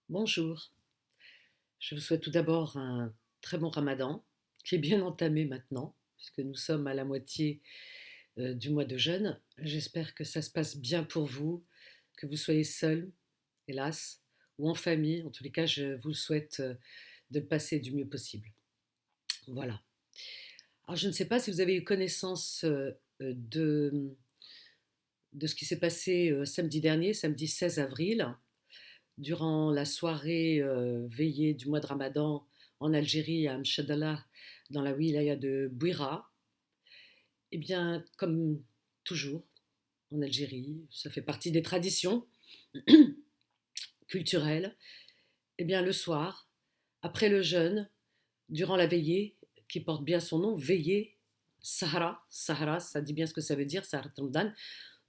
Bonjour, je vous souhaite tout d'abord un très bon ramadan qui est bien entamé maintenant, puisque nous sommes à la moitié du mois de jeûne. J'espère que ça se passe bien pour vous, que vous soyez seul, hélas, ou en famille. En tous les cas, je vous le souhaite de le passer du mieux possible. Voilà. Alors, je ne sais pas si vous avez eu connaissance de ce qui s'est passé samedi dernier, samedi 16 avril. Durant la soirée veillée du mois de Ramadan en Algérie, à Mchadallah, dans la wilaya de Bouira, eh bien, comme toujours en Algérie, ça fait partie des traditions culturelles, eh bien, le soir, après le jeûne, durant la veillée, qui porte bien son nom, veillée, Sahara, Sahara, ça dit bien ce que ça veut dire, Sahara Ramadan,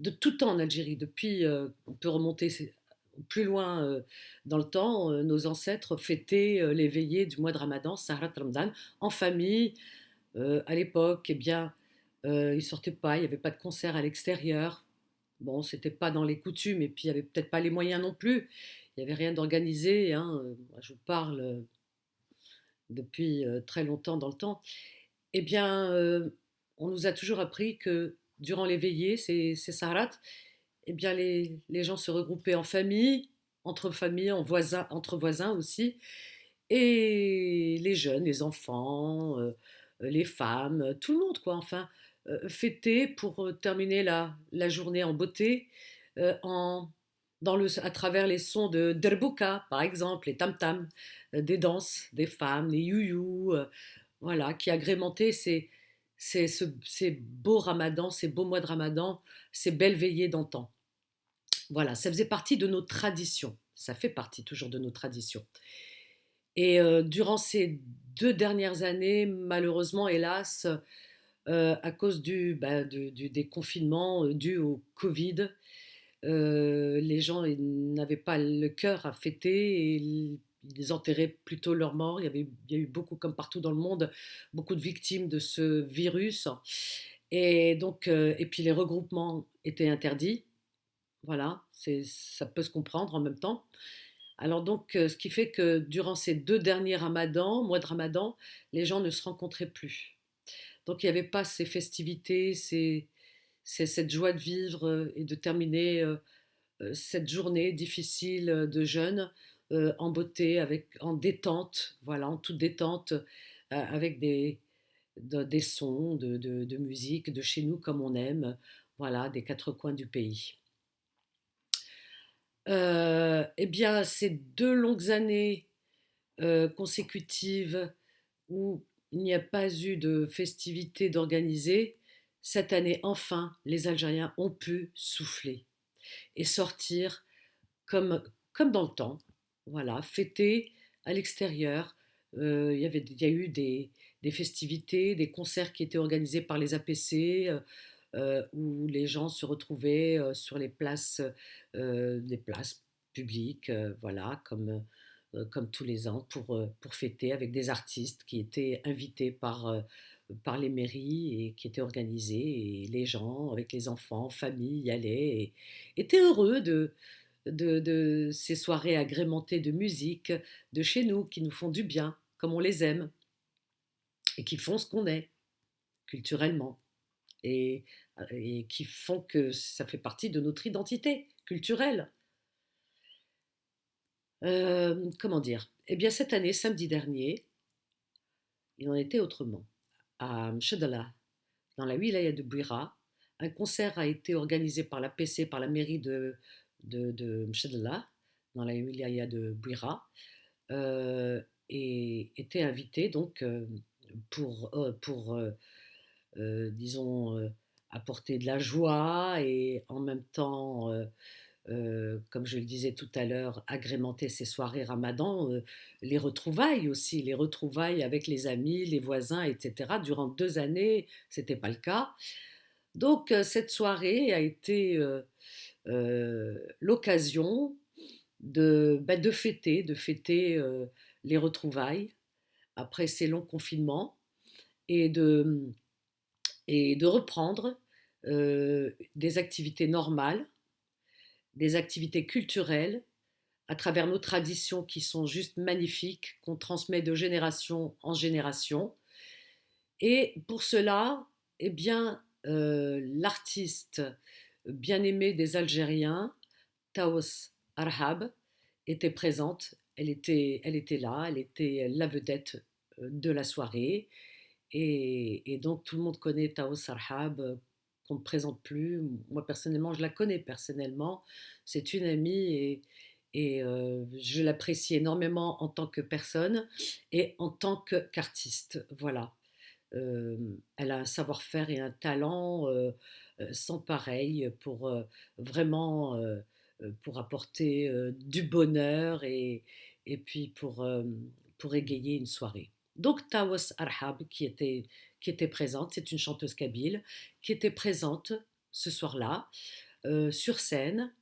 de tout temps en Algérie, depuis, on peut remonter plus loin dans le temps, nos ancêtres fêtaient les veillées du mois de Ramadan, Sahrat Ramadan, en famille. À l'époque, eh bien, ils sortaient pas, il n'y avait pas de concert à l'extérieur. Bon, c'était pas dans les coutumes, et puis il n'y avait peut-être pas les moyens non plus. Il n'y avait rien d'organisé, hein. Moi, je vous parle depuis très longtemps dans le temps. Eh bien, on nous a toujours appris que durant les veillées, ces Sahrat, eh bien, les gens se regroupaient en famille, entre voisins aussi, et les jeunes, les enfants, les femmes, tout le monde, quoi, enfin, fêtaient pour terminer la journée en beauté, en, à travers les sons de Derbouka, par exemple, les tam-tams, des danses des femmes, les you-you, voilà, qui agrémentaient ces beaux ramadans, ces beaux mois de ramadan, ces belles veillées d'antan. Voilà, ça faisait partie de nos traditions. Ça fait partie toujours de nos traditions. Et durant ces 2 dernières années, malheureusement, hélas, à cause des confinements, dus au covid, les gens, ils n'avaient pas le cœur à fêter et ils enterraient plutôt leurs morts. Il y a eu beaucoup, comme partout dans le monde, beaucoup de victimes de ce virus, et donc et puis les regroupements étaient interdits. Voilà, ça peut se comprendre en même temps. Alors donc, ce qui fait que durant ces 2 derniers ramadans, mois de ramadan, les gens ne se rencontraient plus. Donc il n'y avait pas ces festivités, cette joie de vivre et de terminer cette journée difficile de jeûne en beauté, en détente, voilà, en toute détente, avec des sons de musique de chez nous comme on aime, voilà, des quatre coins du pays. Eh bien, ces 2 longues années consécutives où il n'y a pas eu de festivités d'organiser, cette année, enfin, les Algériens ont pu souffler et sortir comme, comme dans le temps, voilà, fêter à l'extérieur. Il y a eu des festivités, des concerts qui étaient organisés par les APC, où les gens se retrouvaient sur les places publiques, voilà, comme tous les ans, pour fêter avec des artistes qui étaient invités par les mairies et qui étaient organisés. Et les gens, avec les enfants, famille, y allaient et étaient heureux de ces soirées agrémentées de musique de chez nous, qui nous font du bien, comme on les aime, et qui font ce qu'on est, culturellement, et, et qui font que ça fait partie de notre identité culturelle. Comment dire? Eh bien, cette année, samedi dernier, il en était autrement. À Mchedallah, dans la wilaya de Bouira, un concert a été organisé par la PC, par la mairie de Mchedallah, dans la wilaya de Bouira, et était invité donc pour disons, apporter de la joie et en même temps, comme je le disais tout à l'heure, agrémenter ces soirées ramadan, les retrouvailles aussi, les retrouvailles avec les amis, les voisins, et cetera. Durant 2 années, c'était pas le cas. Donc cette soirée a été, l'occasion de fêter, les retrouvailles après ces longs confinements, et de reprendre des activités normales, des activités culturelles, à travers nos traditions qui sont juste magnifiques, qu'on transmet de génération en génération. Et pour cela, eh bien, l'artiste bien aimé des Algériens, Taous Arhab, était présente. Elle était là, elle était la vedette de la soirée. Et donc tout le monde connaît Taous Arhab, qu'on ne présente plus. Moi personnellement, je la connais personnellement. C'est une amie et je l'apprécie énormément en tant que personne et en tant qu'artiste. Voilà. Elle a un savoir-faire et un talent sans pareil pour vraiment pour apporter du bonheur et puis pour égayer une soirée. Donc Tawas Arhab qui était présente, c'est une chanteuse kabyle, qui était présente ce soir-là sur scène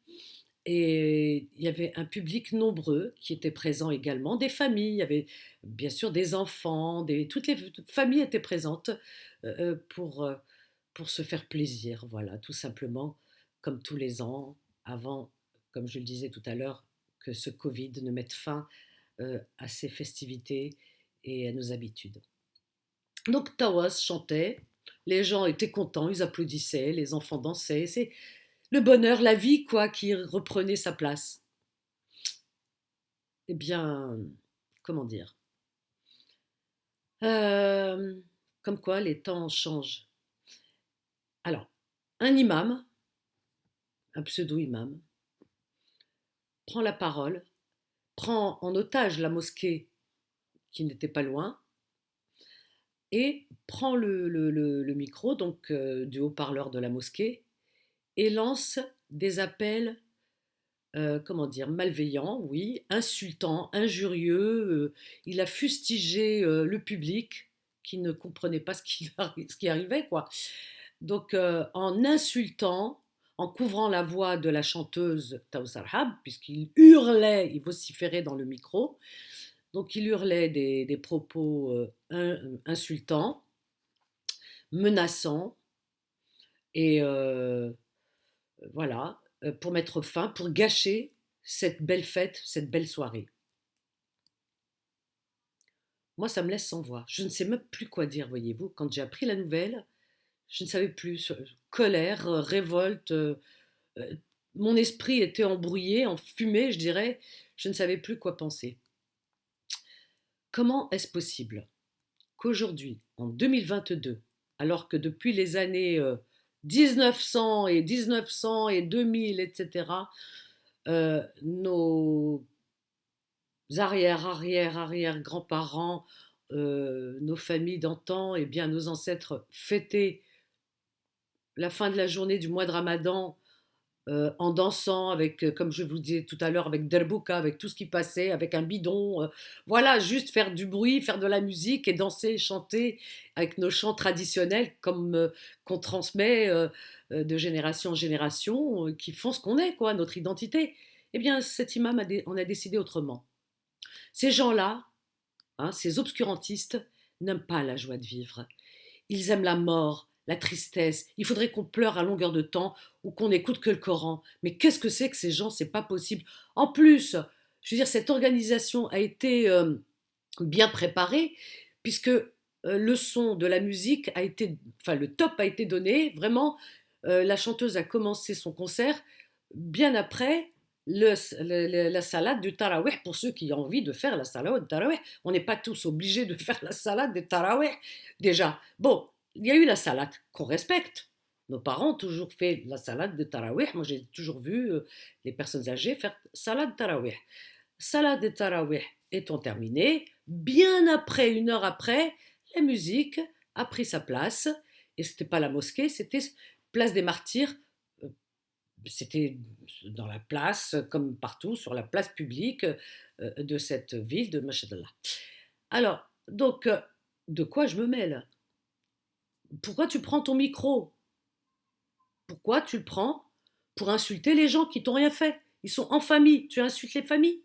et il y avait un public nombreux qui était présent également, des familles, il y avait bien sûr des enfants, toutes les familles étaient présentes pour se faire plaisir, voilà, tout simplement, comme tous les ans, avant, comme je le disais tout à l'heure, que ce Covid ne mette fin à ces festivités et à nos habitudes. Donc Tawas chantait, les gens étaient contents, ils applaudissaient, les enfants dansaient, c'est le bonheur, la vie, quoi, qui reprenait sa place. Eh bien, comment dire Euh, Comme quoi les temps changent. Alors, un imam, un pseudo-imam, prend la parole, prend en otage la mosquée qui n'était pas loin et prend le micro, donc du haut-parleur de la mosquée, et lance des appels, comment dire, malveillants, oui, insultants, injurieux. Il a fustigé le public qui ne comprenait pas ce qui arrivait, quoi. Donc, en insultant, en couvrant la voix de la chanteuse Taous Arhab, puisqu'il hurlait, il vociférait dans le micro, donc il hurlait des propos insultants, menaçants, et voilà, pour mettre fin, pour gâcher cette belle fête, cette belle soirée. Moi, ça me laisse sans voix. Je ne sais même plus quoi dire, voyez-vous. Quand j'ai appris la nouvelle, je ne savais plus. Colère, révolte, euh, mon esprit était embrouillé, enfumé, je dirais. Je ne savais plus quoi penser. Comment est-ce possible qu'aujourd'hui, en 2022, alors que depuis les années 1900 et 2000, etc., nos arrière-grands-parents, nos familles d'antan, et bien nos ancêtres fêtaient la fin de la journée du mois de Ramadan en dansant avec, comme je vous disais tout à l'heure, avec Derbouka, avec tout ce qui passait, avec un bidon. Voilà, juste faire du bruit, faire de la musique et danser, chanter avec nos chants traditionnels comme qu'on transmet de génération en génération, qui font ce qu'on est, quoi, notre identité. Eh bien, cet imam on a décidé autrement. Ces gens-là, hein, ces obscurantistes, n'aiment pas la joie de vivre. Ils aiment la mort, la tristesse. Il faudrait qu'on pleure à longueur de temps ou qu'on n'écoute que le Coran. Mais qu'est-ce que c'est que ces gens? C'est pas possible. En plus, je veux dire, cette organisation a été bien préparée puisque le son de la musique a été, enfin le top a été donné. Vraiment, la chanteuse a commencé son concert bien après la salade du tarawih pour ceux qui ont envie de faire la salade du tarawih. On n'est pas tous obligés de faire la salade du tarawih déjà. Bon, il y a eu la salade qu'on respecte. Nos parents ont toujours fait la salade de tarawih. Moi, j'ai toujours vu les personnes âgées faire salade de tarawih. Salade de tarawih étant terminée, bien après, une heure après, la musique a pris sa place. Et c'était pas la mosquée, c'était place des Martyrs. euh, C'était dans la place, comme partout, sur la place publique de cette ville de Machadallah. Alors, donc, de quoi je me mêle? Pourquoi tu prends ton micro? Pourquoi tu le prends pour insulter les gens qui t'ont rien fait? Ils sont en famille, tu insultes les familles.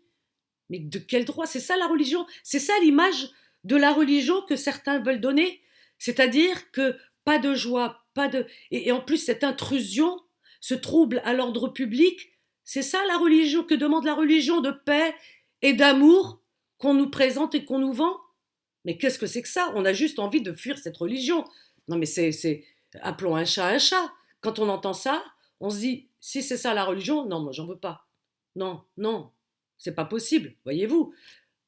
Mais de quel droit? C'est ça la religion? C'est ça l'image de la religion que certains veulent donner? C'est-à-dire que pas de joie, pas de... Et en plus, cette intrusion, ce trouble à l'ordre public, C'est ça la religion que demande la religion de paix et d'amour qu'on nous présente et qu'on nous vend. Mais qu'est-ce que c'est que ça? On a juste envie de fuir cette religion. Non mais appelons un chat un chat. Quand on entend ça, on se dit, si c'est ça la religion, non, moi j'en veux pas. Non, non, c'est pas possible, voyez-vous.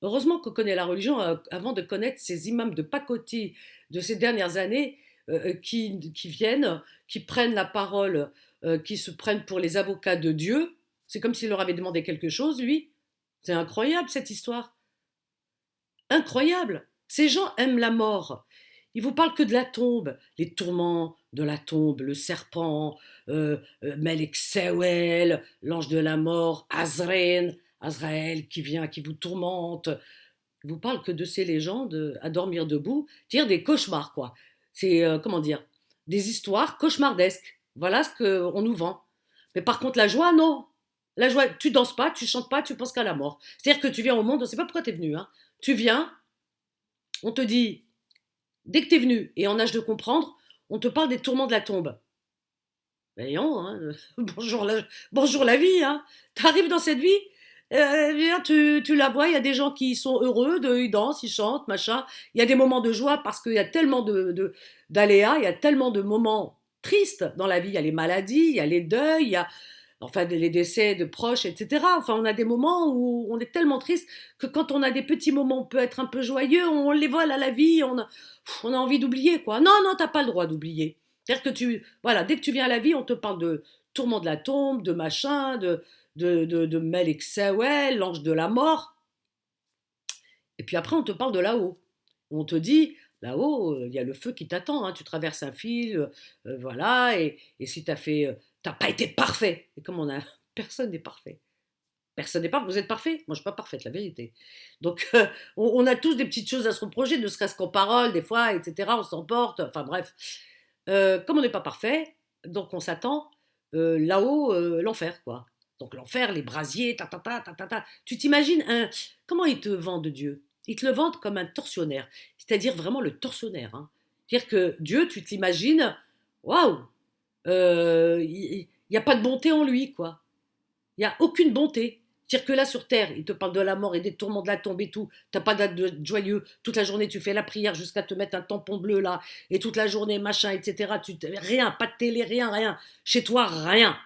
Heureusement qu'on connaît la religion avant de connaître ces imams de pacotille de ces dernières années qui viennent, qui prennent la parole, qui se prennent pour les avocats de Dieu. C'est comme s'il leur avait demandé quelque chose, lui. C'est incroyable cette histoire. Incroyable. Ces gens aiment la mort. Ils vous parlent que de la tombe, les tourments de la tombe, le serpent, Melek Sewel, l'ange de la mort, Azraël qui vient, qui vous tourmente. Ils vous parlent que de ces légendes à dormir debout, dire des cauchemars quoi. C'est comment dire, des histoires cauchemardesques. Voilà ce qu'on nous vend. Mais par contre la joie, non. La joie, tu danses pas, tu chantes pas, tu penses qu'à la mort. C'est-à-dire que tu viens au monde, on ne sait pas pourquoi tu es venu. Hein. Tu viens, on te dit, dès que tu es venu et en âge de comprendre, on te parle des tourments de la tombe. Voyons, hein, bonjour la vie. Hein. Tu arrives dans cette vie, tu la vois, il y a des gens qui sont heureux, ils dansent, ils chantent, machin. Il y a des moments de joie parce qu'il y a tellement d'aléas, il y a tellement de moments tristes dans la vie. Il y a les maladies, il y a les deuils, il y a enfin les décès de proches, etc. Enfin, on a des moments où on est tellement triste que quand on a des petits moments, on peut être un peu joyeux, on les vole à la vie, on a envie d'oublier, quoi. Non, non, t'as pas le droit d'oublier. C'est-à-dire que voilà, dès que tu viens à la vie, on te parle de tourment de la tombe, de machin, de Melek Sewel, l'ange de la mort. Et puis après, on te parle de là-haut. On te dit, là-haut, il y a le feu qui t'attend. Hein, tu traverses un fil, voilà, et si t'as pas été parfait. Et comme on a, personne n'est parfait. Personne n'est parfait. Vous êtes parfait? Moi, je suis pas parfaite, la vérité. Donc, on a tous des petites choses à se reprocher, ne serait-ce qu'en parole, des fois, etc. On s'emporte. Enfin, bref. Comme on n'est pas parfait, donc on s'attend là-haut, l'enfer, quoi. Donc l'enfer, les brasiers, ta ta ta ta ta ta. Tu t'imagines comment ils te vendent Dieu? Ils te le vendent comme un tortionnaire, c'est-à-dire vraiment le tortionnaire. Hein. C'est-à-dire que Dieu, tu t'imagines, waouh, il n'y a pas de bonté en lui, quoi. Il n'y a aucune bonté. C'est-à-dire que là, sur Terre, il te parle de la mort et des tourments de la tombe et tout. T'as pas d'âge de joyeux. Toute la journée, tu fais la prière jusqu'à te mettre un tampon bleu là. Et toute la journée, machin, etc. Rien, pas de télé, rien, rien. Chez toi, rien.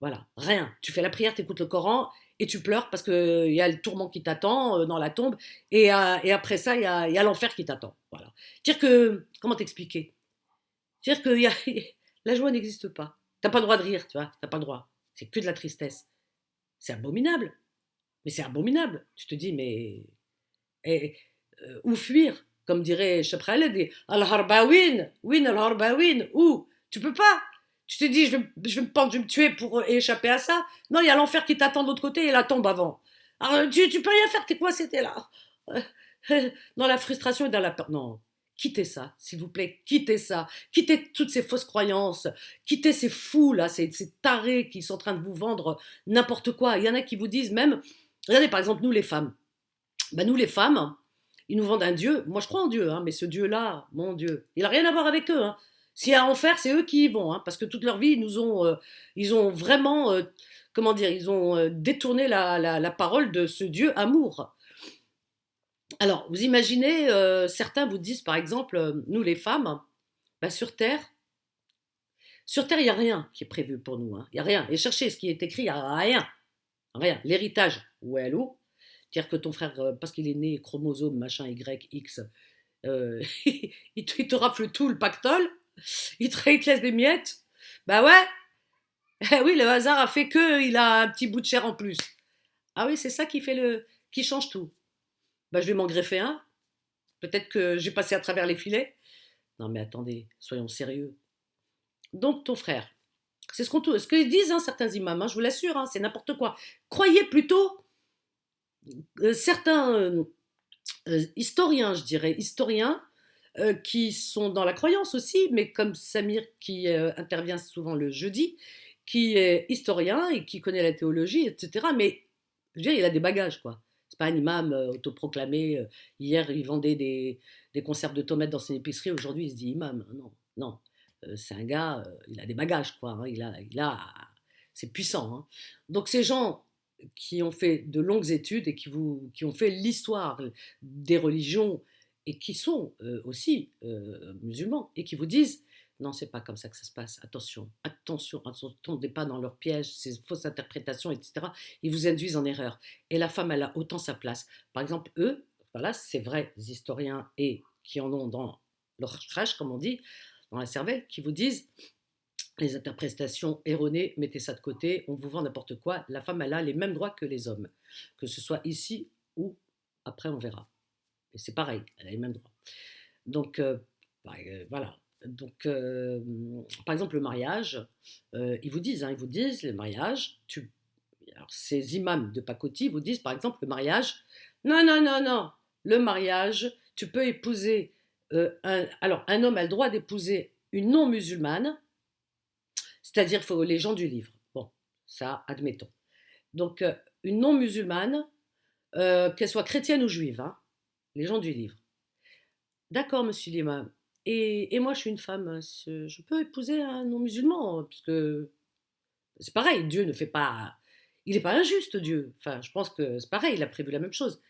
Voilà, rien. Tu fais la prière, tu écoutes le Coran et tu pleures parce qu'il y a le tourment qui t'attend dans la tombe. Et après ça, il y a l'enfer qui t'attend. Voilà. C'est-à-dire que, comment t'expliquer? C'est-à-dire que la joie n'existe pas. T'as pas le droit de rire, tu vois. T'as pas le droit. C'est que de la tristesse. C'est abominable. Mais c'est abominable. Tu te dis, mais où fuir? Comme dirait Chapraled, Al-Harbawin, Win Al-Harbawin, où? Tu peux pas. Tu te dis, je vais me pendre, je vais me tuer pour échapper à ça. Non, il y a l'enfer qui t'attend de l'autre côté et la tombe avant. Alors, tu peux rien faire, t'es quoi, c'était là? Dans la frustration et dans la peur. Non, quittez ça, s'il vous plaît, quittez ça. Quittez toutes ces fausses croyances. Quittez ces fous, là, ces tarés qui sont en train de vous vendre n'importe quoi. Il y en a qui vous disent même, regardez par exemple, nous les femmes. Ben, nous les femmes, ils nous vendent un Dieu. Moi je crois en Dieu, hein, mais ce Dieu-là, mon Dieu, il n'a rien à voir avec eux. Hein. S'il y a à en faire, c'est eux qui y vont, hein, parce que toute leur vie, ils ont vraiment, comment dire, ils ont détourné la parole de ce Dieu amour. Alors, vous imaginez, certains vous disent par exemple, nous les femmes, bah, sur Terre, il n'y a rien qui est prévu pour nous. Hein. Il n'y a rien. Et cherchez ce qui est écrit, il n'y a rien. Rien. L'héritage, où est l'eau? C'est-à-dire que ton frère, parce qu'il est né chromosome machin Y, X, il te rafle tout le pactole, il te laisse des miettes. Bah ouais, eh oui, le hasard a fait qu'il a un petit bout de chair en plus. Ah oui, c'est ça qui change tout. Bah je vais m'en greffer un. Peut-être que j'ai passé à travers les filets. Non mais attendez, soyons sérieux. Donc ton frère, c'est ce qu'ils disent hein, certains imams, hein, je vous l'assure, hein, c'est n'importe quoi. Croyez plutôt certains historiens, je dirais, historiens qui sont dans la croyance aussi, mais comme Samir qui intervient souvent le jeudi, qui est historien et qui connaît la théologie, etc. Mais je veux dire, il a des bagages, quoi. C'est pas un imam autoproclamé. Hier, il vendait des conserves de tomates dans son épicerie. Aujourd'hui, il se dit imam. Non, non. C'est un gars, il a des bagages, quoi. Hein. C'est puissant, hein. Donc ces gens qui ont fait de longues études et qui ont fait l'histoire des religions et qui sont aussi musulmans et qui vous disent non, c'est pas comme ça que ça se passe. Attention, attention, attention, ne tombez pas dans leurs pièges, ces fausses interprétations, etc. Ils vous induisent en erreur. Et la femme, elle a autant sa place. Par exemple, eux, voilà, c'est vrai, les historiens et qui en ont dans leur crâche, comme on dit, dans la cervelle, qui vous disent les interprétations erronées, mettez ça de côté, on vous vend n'importe quoi. La femme, elle a les mêmes droits que les hommes, que ce soit ici ou après, on verra. Et c'est pareil, elle a les mêmes droits. Donc, voilà. Donc, par exemple, le mariage, ils vous disent, le mariage, alors, ces imams de pacotille vous disent, par exemple, le mariage, non, non, non, non, le mariage, tu peux épouser, alors, un homme a le droit d'épouser une non-musulmane, c'est-à-dire les gens du livre. Bon, ça, admettons. Donc, une non-musulmane, qu'elle soit chrétienne ou juive, hein, les gens du livre. D'accord, monsieur l'imam. Et moi, je suis une femme, je peux épouser un non-musulman, parce que c'est pareil, Dieu ne fait pas... Il n'est pas injuste, Dieu. Enfin, je pense que c'est pareil, il a prévu la même chose.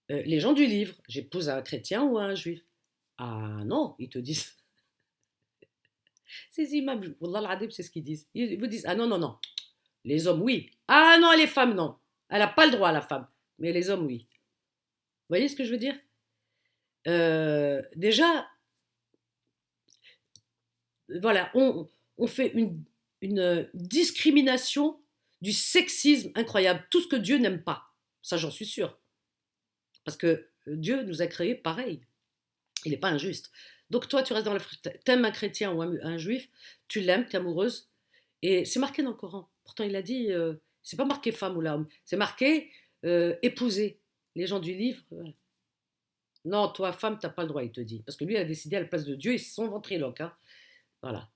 Les gens du livre, j'épouse un chrétien ou un juif. Ah non, ils te disent... Ces imams, Wallah al-Adim, c'est ce qu'ils disent. Ils vous disent, ah non, non, non, les hommes, oui. Ah non, les femmes, non. Elle n'a pas le droit, la femme. Mais les hommes, oui. Vous voyez ce que je veux dire? Déjà, voilà, on fait une discrimination du sexisme incroyable. Tout ce que Dieu n'aime pas. Ça, j'en suis sûre. Parce que Dieu nous a créés pareil. Il n'est pas injuste. Donc toi, tu restes dans le... T'aimes un chrétien ou un juif, tu l'aimes, t'es amoureuse. Et c'est marqué dans le Coran. Pourtant, il a dit, c'est pas marqué femme ou l'homme, c'est marqué épouser. Les gens du livre, non, toi, femme, t'as pas le droit, il te dit. Parce que lui, il a décidé à la place de Dieu, et c'est son ventriloque. Hein. Voilà.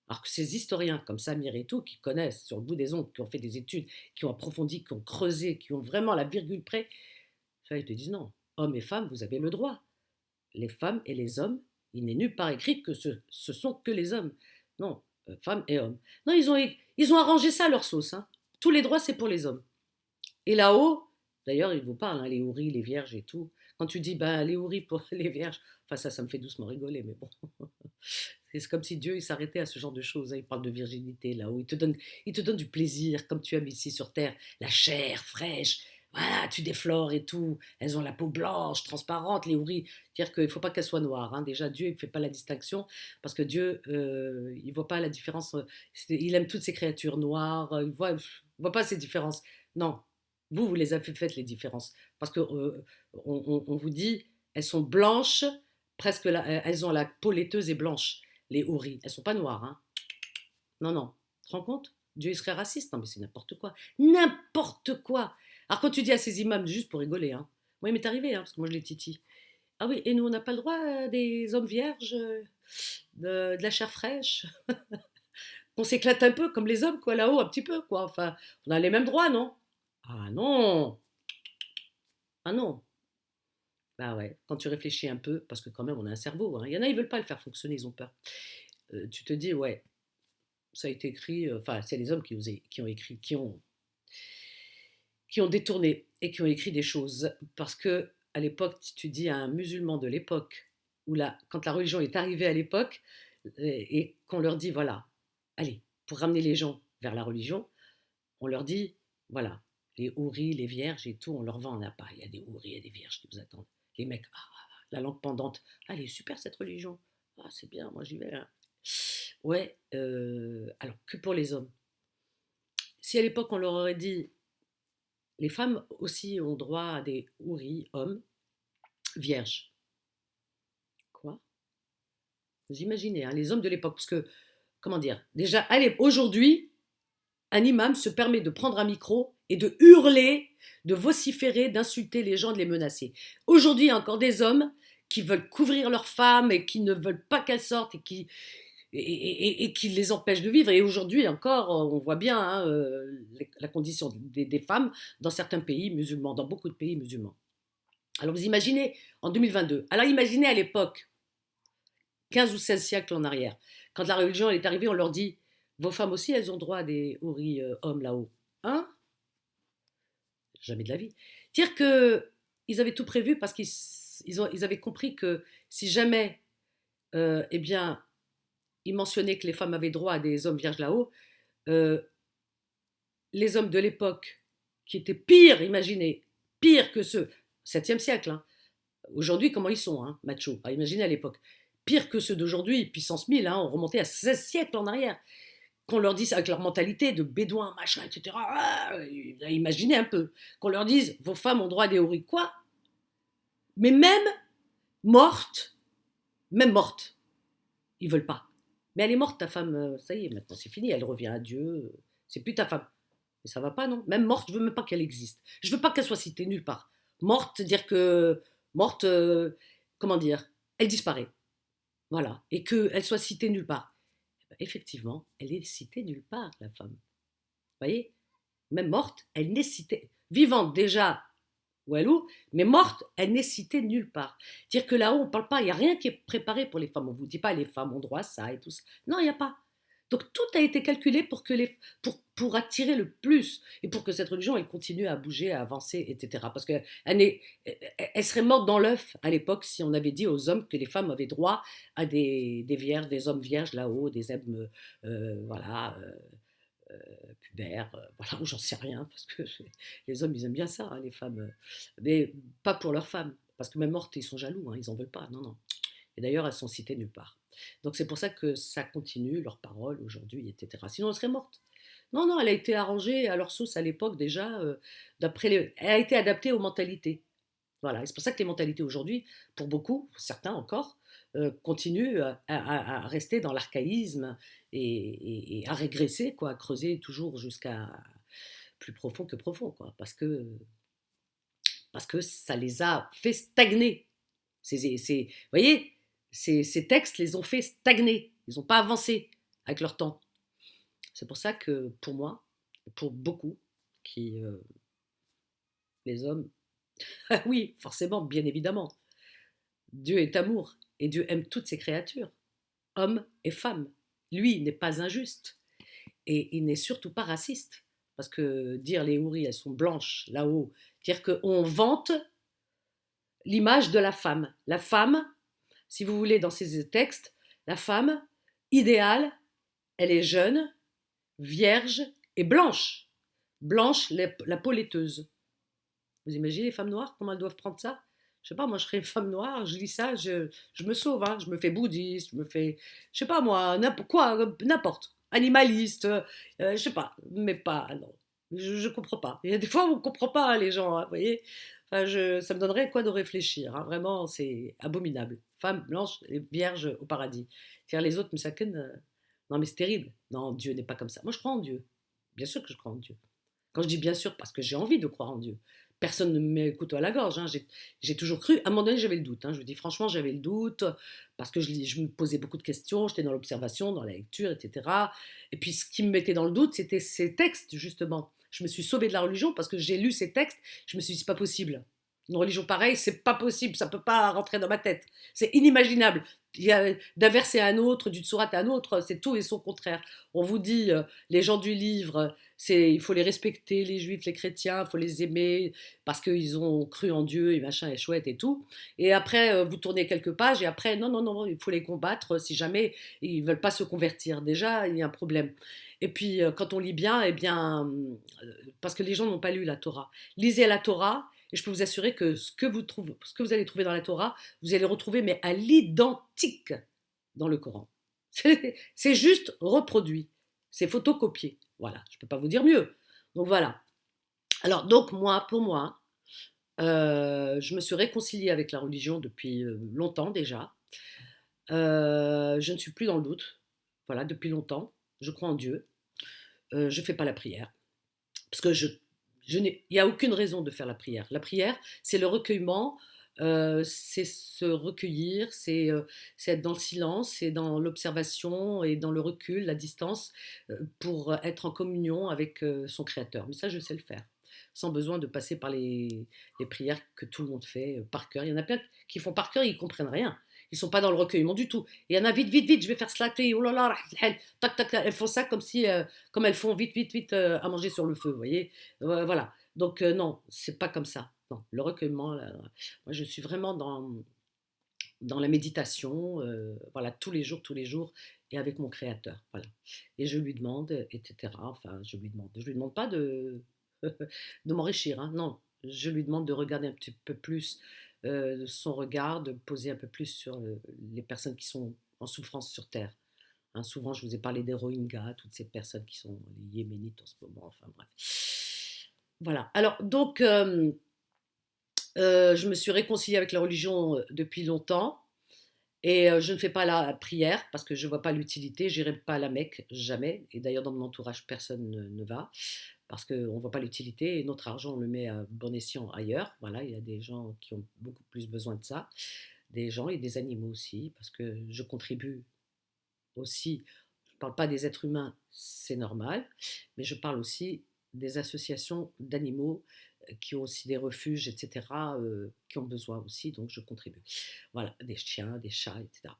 Alors que ces historiens comme Samir et tout, qui connaissent sur le bout des ongles, qui ont fait des études, qui ont approfondi, qui ont creusé, qui ont vraiment la virgule près, ça, ils te disent non. Hommes et femmes, vous avez le droit. Les femmes et les hommes, il n'est nulle part écrit que ce sont que les hommes. Non, femmes et hommes. Non, ils ont arrangé ça à leur sauce. Hein. Tous les droits, c'est pour les hommes. Et là-haut, d'ailleurs, ils vous parlent, hein, les houris, les vierges et tout. Quand tu dis, ben, les houris pour les vierges, enfin ça me fait doucement rigoler, mais bon. C'est comme si Dieu il s'arrêtait à ce genre de choses. Hein. Il parle de virginité là-haut. Il te donne du plaisir, comme tu aimes ici sur Terre. La chair fraîche, voilà, tu déflores et tout. Elles ont la peau blanche, transparente, les houris. C'est-à-dire qu'il ne faut pas qu'elles soient noires. Hein. Déjà, Dieu, il ne fait pas la distinction parce que Dieu, il ne voit pas la différence. Il aime toutes ces créatures noires. Il ne voit pas ces différences. Non, vous les avez faites, les différences. Parce que on vous dit, elles sont blanches, presque elles ont la peau laiteuse et blanche, les houris. Elles sont pas noires. Hein. Non, non. Tu te rends compte? Dieu, il serait raciste. Non, mais c'est n'importe quoi. N'importe quoi. Alors quand tu dis à ces imams, juste pour rigoler, hein, moi il m'est arrivé, hein, parce que moi je les titille. Ah oui, et nous on n'a pas le droit des hommes vierges, de la chair fraîche. On s'éclate un peu comme les hommes, quoi, là-haut, un petit peu, quoi. Enfin, on a les mêmes droits, non? Ah non, ah non. Bah ouais, quand tu réfléchis un peu, parce que quand même on a un cerveau, hein. Il y en a, ils veulent pas le faire fonctionner, ils ont peur. Tu te dis, ouais, ça a été écrit, enfin, c'est les hommes qui ont écrit, qui ont détourné et qui ont écrit des choses. Parce que à l'époque, si tu dis à un musulman de l'époque, quand la religion est arrivée à l'époque, et qu'on leur dit, voilà, allez, pour ramener les gens vers la religion, on leur dit, voilà, les houris, les vierges et tout, on leur vend un appât. Il y a des houris, il y a des vierges qui vous attendent. Les mecs, la langue pendante, ah, elle est super cette religion. Ah, c'est bien, moi j'y vais. Hein. Ouais, alors que pour les hommes. Si à l'époque on leur aurait dit, les femmes aussi ont droit à des houris, hommes, vierges. Quoi? Vous imaginez, hein, les hommes de l'époque, parce que, comment dire, déjà, allez, aujourd'hui, un imam se permet de prendre un micro et de hurler, de vociférer, d'insulter les gens, de les menacer. Aujourd'hui, il y a encore des hommes qui veulent couvrir leurs femmes et qui ne veulent pas qu'elles sortent et qui les empêchent de vivre. Et aujourd'hui encore, on voit bien hein, la condition des femmes dans certains pays musulmans, dans beaucoup de pays musulmans. Alors vous imaginez, en 2022, alors imaginez à l'époque, 15 ou 16 siècles en arrière, quand la religion est arrivée, on leur dit, Vos femmes aussi, elles ont droit à des houris hommes là-haut. Hein? Jamais de la vie. Dire que ils avaient tout prévu parce ils avaient compris que si jamais, eh bien, ils mentionnaient que les femmes avaient droit à des hommes vierges là-haut, euh, les hommes de l'époque, qui étaient pires, imaginez, pires que ceux, 7e siècle, hein. Aujourd'hui, comment ils sont, hein, machos, imaginez à l'époque, pires que ceux d'aujourd'hui, puissance 1000, hein, on remontait à 16 siècles en arrière. Qu'on leur dise avec leur mentalité de bédouins, machin, etc. Ah, imaginez un peu. Qu'on leur dise, vos femmes ont droit à des houris. Quoi? Mais morte, même morte, ils veulent pas. Mais elle est morte, ta femme, ça y est, maintenant c'est fini, elle revient à Dieu, c'est plus ta femme. Mais ça va pas, non? Même morte, je veux même pas qu'elle existe. Je veux pas qu'elle soit citée nulle part. Morte, dire que. Morte, comment dire? Elle disparaît. Voilà. Et qu'elle soit citée nulle part. Effectivement, elle est citée nulle part, la femme. Vous voyez? Même morte, elle n'est citée. Vivante déjà, Walou, mais morte, elle n'est citée nulle part. Dire que là-haut, on ne parle pas, il n'y a rien qui est préparé pour les femmes. On ne vous dit pas les femmes ont droit à ça et tout ça. Non, il n'y a pas. Donc tout a été calculé pour attirer le plus et pour que cette religion elle continue à bouger, à avancer, etc. Parce qu'elle elle serait morte dans l'œuf à l'époque si on avait dit aux hommes que les femmes avaient droit à des vierges, des hommes vierges là-haut, des hommes voilà, pubères, voilà, ou j'en sais rien, parce que les hommes, ils aiment bien ça, hein, les femmes, mais pas pour leurs femmes, parce que même mortes, ils sont jaloux, hein, ils en veulent pas, non, non. Et d'ailleurs, elles sont citées nulle part. Donc c'est pour ça que ça continue, leurs paroles aujourd'hui, etc. Sinon, elles seraient mortes. Non, non, elle a été arrangée à leur sauce à l'époque déjà, elle a été adaptée aux mentalités. Voilà, et c'est pour ça que les mentalités aujourd'hui, pour beaucoup, certains encore, continuent à rester dans l'archaïsme et à régresser, quoi, à creuser toujours jusqu'à plus profond que profond, quoi, parce que ça les a fait stagner. Vous voyez, ces textes les ont fait stagner, ils n'ont pas avancé avec leur temps. C'est pour ça que pour moi, pour beaucoup, qui, les hommes, ah oui, forcément, bien évidemment, Dieu est amour et Dieu aime toutes ses créatures, hommes et femmes. Lui, il n'est pas injuste et il n'est surtout pas raciste. Parce que dire les houris, elles sont blanches là-haut, dire qu'on vante l'image de la femme. La femme, si vous voulez, dans ces textes, la femme idéale, elle est jeune, vierge et blanche. Blanche, la peau laiteuse. Vous imaginez les femmes noires, comment elles doivent prendre ça? Je sais pas, moi je serais une femme noire, je lis ça, je me sauve, hein, je me fais bouddhiste, je me fais, je sais pas moi, n'importe, animaliste, je sais pas, mais pas, non, je comprends pas. Il y a des fois où on comprend pas hein, les gens, hein, vous voyez, enfin, ça me donnerait quoi de réfléchir, hein, vraiment, c'est abominable. Femme blanche et vierge au paradis. Faire les autres, mais ça non mais c'est terrible. Non, Dieu n'est pas comme ça. Moi je crois en Dieu, bien sûr que je crois en Dieu. Quand je dis bien sûr, parce que j'ai envie de croire en Dieu. Personne ne me met le couteau à la gorge, hein. J'ai toujours cru. À un moment donné, j'avais le doute, hein. Je vous dis franchement, j'avais le doute parce que je me posais beaucoup de questions. J'étais dans l'observation, dans la lecture, etc. Et puis, ce qui me mettait dans le doute, c'était ces textes, justement. Je me suis sauvée de la religion parce que j'ai lu ces textes. Je me suis dit, c'est pas possible. Une religion pareille, c'est pas possible. Ça peut pas rentrer dans ma tête. C'est inimaginable. Il y a d'un verset à un autre, d'une sourate à un autre, c'est tout et son contraire. On vous dit, les gens du livre, il faut les respecter, les juifs, les chrétiens, il faut les aimer parce qu'ils ont cru en Dieu et machin et chouette et tout. Et après, vous tournez quelques pages et après, non, non, non, il faut les combattre si jamais ils ne veulent pas se convertir. Déjà, il y a un problème. Et puis, quand on lit bien, eh bien, parce que les gens n'ont pas lu la Torah. Lisez la Torah et je peux vous assurer que ce que vous allez trouver dans la Torah, vous allez le retrouver, mais à l'identique dans le Coran. C'est juste reproduit. C'est photocopié. Voilà, je ne peux pas vous dire mieux. Donc voilà. Alors, donc moi, pour moi, je me suis réconciliée avec la religion depuis longtemps déjà. Je ne suis plus dans le doute. Voilà, depuis longtemps. Je crois en Dieu. Je ne fais pas la prière. Parce que il n'y a aucune raison de faire la prière. La prière, c'est le recueillement, c'est se recueillir, c'est être dans le silence, c'est dans l'observation et dans le recul, la distance, pour être en communion avec son Créateur. Mais ça, je sais le faire, sans besoin de passer par les prières que tout le monde fait par cœur. Il y en a plein qui font par cœur, ils ne comprennent rien. Ils sont pas dans le recueillement du tout. Il y en a vite, vite, vite, je vais faire slater, oh là là, tac, tac, tac. Elles font ça comme si, comme elles font vite, vite, vite à manger sur le feu, vous voyez. Voilà. Donc non, c'est pas comme ça. Non, le recueillement, là, moi je suis vraiment dans la méditation, voilà, tous les jours, et avec mon créateur, voilà. Et je lui demande, etc. Enfin, je lui demande pas de m'enrichir, hein, non. Je lui demande de regarder un petit peu plus son regard, de poser un peu plus sur les personnes qui sont en souffrance sur Terre. Hein, souvent, je vous ai parlé des Rohingyas, toutes ces personnes qui sont les Yéménites en ce moment, enfin bref. Voilà. Alors, donc, je me suis réconciliée avec la religion depuis longtemps. Et je ne fais pas la prière parce que je ne vois pas l'utilité. Je n'irai pas à la Mecque, jamais. Et d'ailleurs, dans mon entourage, personne ne va parce qu'on ne voit pas l'utilité. Et notre argent, on le met à bon escient ailleurs. Voilà, il y a des gens qui ont beaucoup plus besoin de ça. Des gens et des animaux aussi, parce que je contribue aussi. Je ne parle pas des êtres humains, c'est normal, mais je parle aussi des associations d'animaux qui ont aussi des refuges, etc., qui ont besoin aussi, donc je contribue. Voilà, des chiens, des chats, etc.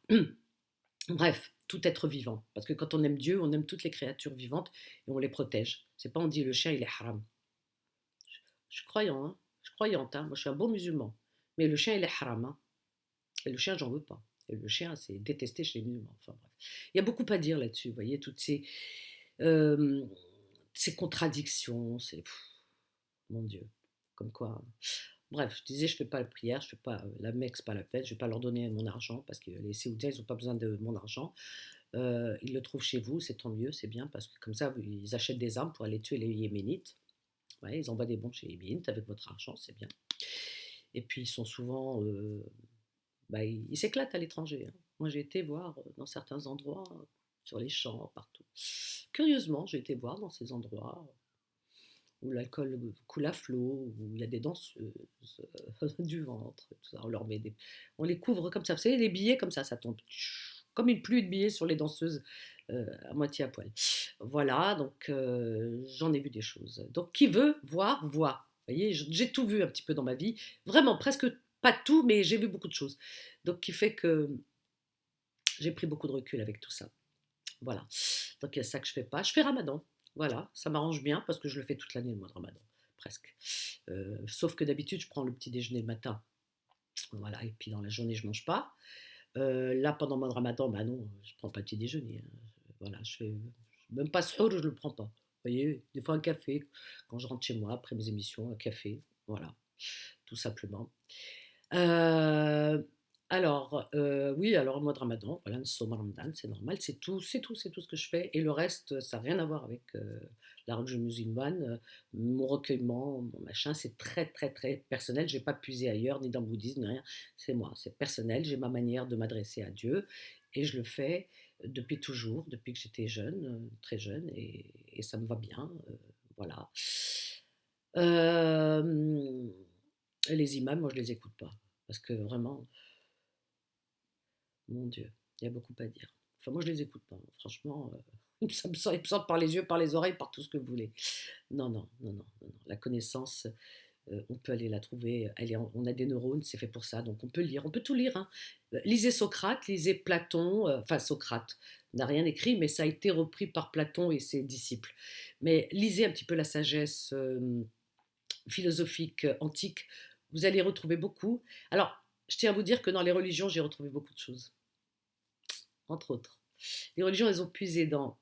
Bref, tout être vivant. Parce que quand on aime Dieu, on aime toutes les créatures vivantes et on les protège. C'est pas on dit le chien il est haram. Je suis croyant, hein. Je suis croyante, hein. Moi je suis un bon musulman. Mais le chien il est haram, hein. Et le chien, j'en veux pas. Et le chien, c'est détesté chez les musulmans. Enfin bref. Il y a beaucoup à dire là-dessus, vous voyez, toutes euh, ces contradictions, mon Dieu, comme quoi. Bref, je disais, je fais pas la prière, je fais pas la Mecque, c'est pas la peine, je vais pas leur donner mon argent parce que les Saoudiens, ils n'ont pas besoin de mon argent. Ils le trouvent chez vous, c'est tant mieux, c'est bien parce que comme ça, ils achètent des armes pour aller tuer les Yéménites. Ouais, ils envoient des bombes chez les Yéménites avec votre argent, c'est bien. Et puis ils sont souvent, bah, ils s'éclatent à l'étranger, hein. Moi, j'ai été voir dans certains endroits, sur les champs, partout. Curieusement, j'ai été voir dans ces endroits où l'alcool coule à flot, où il y a des danseuses du ventre, tout ça. On les couvre comme ça. Vous savez, les billets comme ça tombe comme une pluie de billets sur les danseuses à moitié à poil. Voilà, donc j'en ai vu des choses. Donc qui veut voir, voit. Vous voyez, j'ai tout vu un petit peu dans ma vie. Vraiment, presque pas tout, mais j'ai vu beaucoup de choses. Donc qui fait que j'ai pris beaucoup de recul avec tout ça. Voilà. Donc il y a ça que je fais pas. Je fais Ramadan. Voilà, ça m'arrange bien parce que je le fais toute l'année le mois de Ramadan, presque. Sauf que d'habitude, je prends le petit déjeuner le matin. Voilà, et puis dans la journée, je mange pas. Là, pendant le mois de Ramadan, bah non, je prends pas de petit déjeuner, hein. Voilà, je fais même pas suhour, je le prends pas. Vous voyez, des fois un café quand je rentre chez moi après mes émissions, un café, voilà, tout simplement. Euh, alors, oui, alors le mois de Ramadan, voilà, le Sawm Ramadan, c'est normal, c'est tout ce que je fais. Et le reste, ça n'a rien à voir avec la religion musulmane. Mon recueillement, mon machin, c'est très, très, très personnel. Je n'ai pas puisé ailleurs, ni dans le bouddhisme, ni rien. C'est moi, c'est personnel. J'ai ma manière de m'adresser à Dieu. Et je le fais depuis toujours, depuis que j'étais jeune, très jeune, et ça me va bien. Voilà. Euh, et les imams, moi, je les écoute pas. Parce que vraiment, mon Dieu, il y a beaucoup à dire. Enfin, moi, je les écoute pas, hein. Franchement, ils me sortent par les yeux, par les oreilles, par tout ce que vous voulez. Non, non, non, non, non, non. La connaissance, on peut aller la trouver. On a des neurones, c'est fait pour ça. Donc, on peut lire, on peut tout lire, hein. Lisez Socrate, lisez Platon. Enfin, Socrate n'a rien écrit, mais ça a été repris par Platon et ses disciples. Mais lisez un petit peu la sagesse philosophique antique. Vous allez retrouver beaucoup. Alors, je tiens à vous dire que dans les religions, j'ai retrouvé beaucoup de choses, entre autres. Les religions, elles ont puisé dans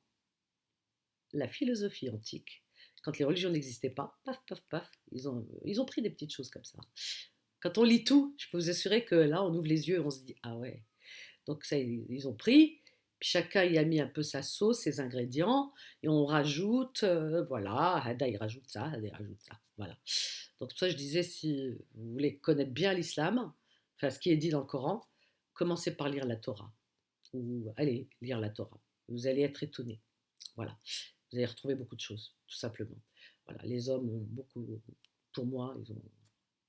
la philosophie antique. Quand les religions n'existaient pas, paf, paf, paf, ils ont pris des petites choses comme ça. Quand on lit tout, je peux vous assurer que là, on ouvre les yeux et on se dit, ah ouais. Donc ça, ils ont pris, puis chacun y a mis un peu sa sauce, ses ingrédients, et on rajoute, voilà, Hada il rajoute ça, Hada il rajoute ça, voilà. Donc pour ça, je disais, si vous voulez connaître bien l'islam, enfin ce qui est dit dans le Coran, commencez par lire la Torah, ou allez lire la Torah. Vous allez être étonné. Voilà. Vous allez retrouver beaucoup de choses, tout simplement. Voilà. Les hommes ont beaucoup, pour moi, ils ont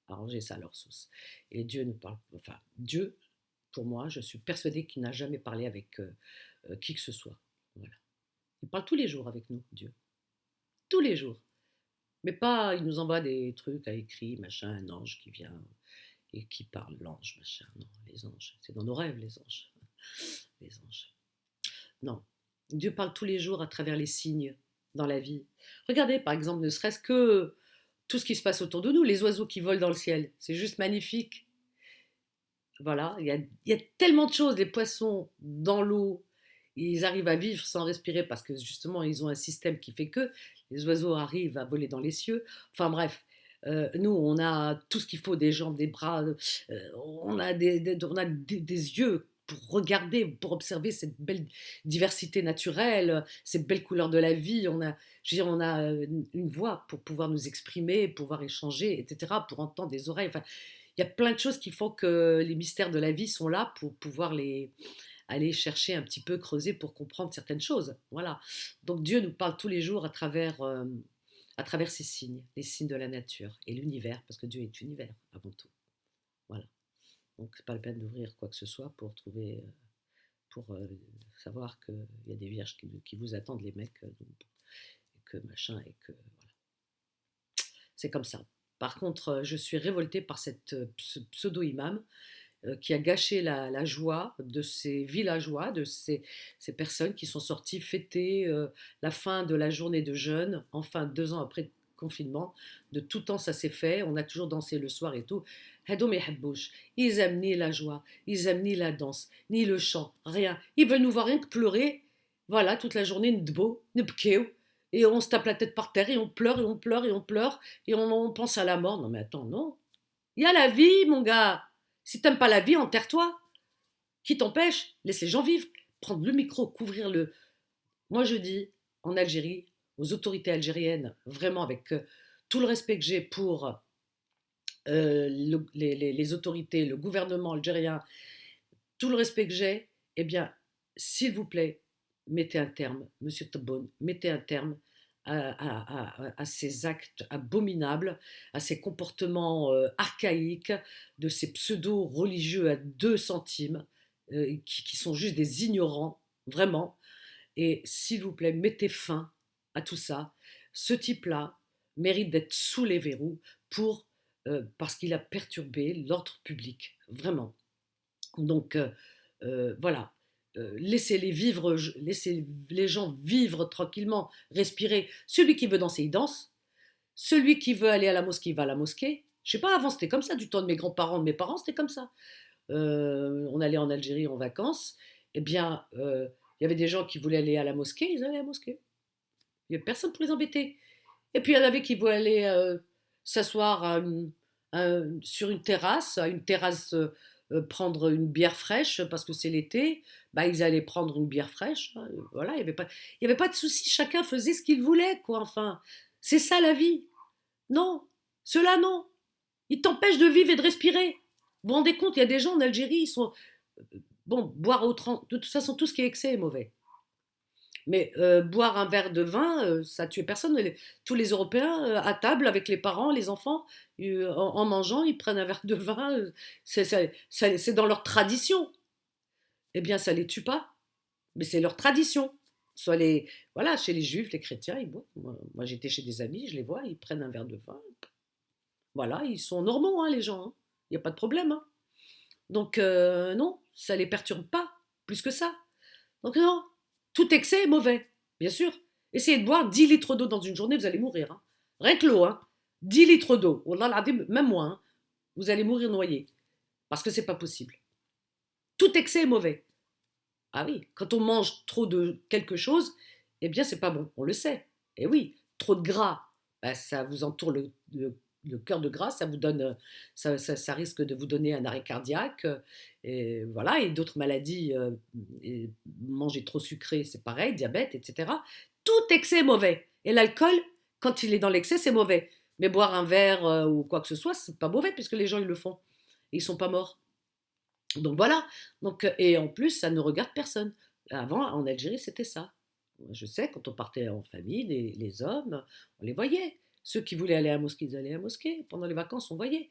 arrangé ça à leur sauce. Et Dieu nous parle, enfin, Dieu, pour moi, je suis persuadée qu'il n'a jamais parlé avec qui que ce soit. Voilà. Il parle tous les jours avec nous, Dieu. Tous les jours. Mais pas, il nous envoie des trucs à écrit, machin, un ange qui vient. Et qui parle l'ange, ma chère? Non, les anges, c'est dans nos rêves, les anges. Les anges. Non. Dieu parle tous les jours à travers les signes dans la vie. Regardez, par exemple, ne serait-ce que tout ce qui se passe autour de nous, les oiseaux qui volent dans le ciel, c'est juste magnifique. Voilà, il y a tellement de choses, les poissons dans l'eau, ils arrivent à vivre sans respirer parce que justement, ils ont un système qui fait que les oiseaux arrivent à voler dans les cieux. Enfin bref, nous, on a tout ce qu'il faut, des jambes, des bras, on a des yeux pour regarder, pour observer cette belle diversité naturelle, cette belle couleur de la vie. Je veux dire, on a une voix pour pouvoir nous exprimer, pouvoir échanger, etc., pour entendre des oreilles. Enfin, il y a plein de choses qui font que les mystères de la vie sont là pour pouvoir aller chercher un petit peu, creuser pour comprendre certaines choses. Voilà. Donc Dieu nous parle tous les jours à travers ces signes, les signes de la nature et l'univers, parce que Dieu est univers avant tout. Voilà. Donc c'est pas la peine d'ouvrir quoi que ce soit pour trouver, pour savoir qu'il y a des vierges qui vous attendent, les mecs, et que machin, et que voilà. C'est comme ça. Par contre, je suis révoltée par ce pseudo-imam qui a gâché la joie de ces villageois, de ces personnes qui sont sorties fêter la fin de la journée de jeûne, enfin 2 ans après le confinement. De tout temps, ça s'est fait. On a toujours dansé le soir et tout. Hadoum et Habouch, ils aiment ni la joie, ils aiment ni la danse, ni le chant, rien. Ils veulent nous voir rien que pleurer. Voilà, toute la journée, ndbo, nbkeo. Et on se tape la tête par terre et on pleure et on pleure et on pleure et on pense à la mort. Non mais attends, non. Il y a la vie, mon gars. Si t'aimes pas la vie, enterre-toi. Qui t'empêche? Laisse les gens vivre. Prendre le micro, couvrir le. Moi, je dis, en Algérie, aux autorités algériennes, vraiment avec tout le respect que j'ai pour les autorités, le gouvernement algérien, tout le respect que j'ai, eh bien, s'il vous plaît, mettez un terme, monsieur Tebboune, mettez un terme à ces actes abominables, à ces comportements archaïques de ces pseudo-religieux à 2 centimes, qui sont juste des ignorants, vraiment. Et s'il vous plaît, mettez fin à tout ça. Ce type-là mérite d'être sous les verrous parce qu'il a perturbé l'ordre public, vraiment. Donc, voilà. Laissez-les vivre, laissez les gens vivre tranquillement, respirer. Celui qui veut danser, il danse. Celui qui veut aller à la mosquée, il va à la mosquée. Je sais pas, avant c'était comme ça, du temps de mes grands-parents, de mes parents, c'était comme ça. On allait en Algérie en vacances. Eh bien, il y avait des gens qui voulaient aller à la mosquée, ils allaient à la mosquée. Il n'y avait personne pour les embêter. Et puis il y en avait qui voulaient aller s'asseoir sur une terrasse, à une terrasse, prendre une bière fraîche parce que c'est l'été. Bah, ils allaient prendre une bière fraîche. Hein, voilà, il y avait pas de souci. Chacun faisait ce qu'il voulait, quoi. Enfin, c'est ça la vie. Non, cela non. Ils t'empêchent de vivre et de respirer. Vous vous rendez compte, il y a des gens en Algérie, ils sont bon, boire à outrance. De toute façon, tout ce qui est excès est mauvais. Mais boire un verre de vin, ça tuait personne. Tous les Européens, à table, avec les parents, les enfants, en mangeant, ils prennent un verre de vin. C'est dans leur tradition. Eh bien, ça les tue pas, mais c'est leur tradition. Soit voilà, chez les juifs, les chrétiens, ils boivent. Moi, j'étais chez des amis, je les vois, ils prennent un verre de vin. Voilà, ils sont normaux, hein, les gens. Hein. Il n'y a pas de problème. Hein. Donc, non, ça les perturbe pas, plus que ça. Donc, non, tout excès est mauvais, bien sûr. Essayez de boire 10 litres d'eau dans une journée, vous allez mourir. Hein. Rien que l'eau, hein. 10 litres d'eau. Wallah, même moins. Hein. Vous allez mourir noyé. Parce que c'est pas possible. Tout excès est mauvais. Ah oui, quand on mange trop de quelque chose, eh bien, c'est pas bon. On le sait. Et oui, trop de gras, bah, ça vous entoure le cœur de gras, ça vous donne, ça risque de vous donner un arrêt cardiaque, et voilà, et d'autres maladies. Et manger trop sucré, c'est pareil, diabète, etc. Tout excès est mauvais. Et l'alcool, quand il est dans l'excès, c'est mauvais. Mais boire un verre ou quoi que ce soit, c'est pas mauvais puisque les gens ils le font. Et ils sont pas morts. Donc voilà. Donc, et en plus, ça ne regarde personne. Avant, en Algérie, c'était ça. Je sais, quand on partait en famille, les hommes, on les voyait. Ceux qui voulaient aller à la mosquée, ils allaient à la mosquée. Pendant les vacances, on voyait.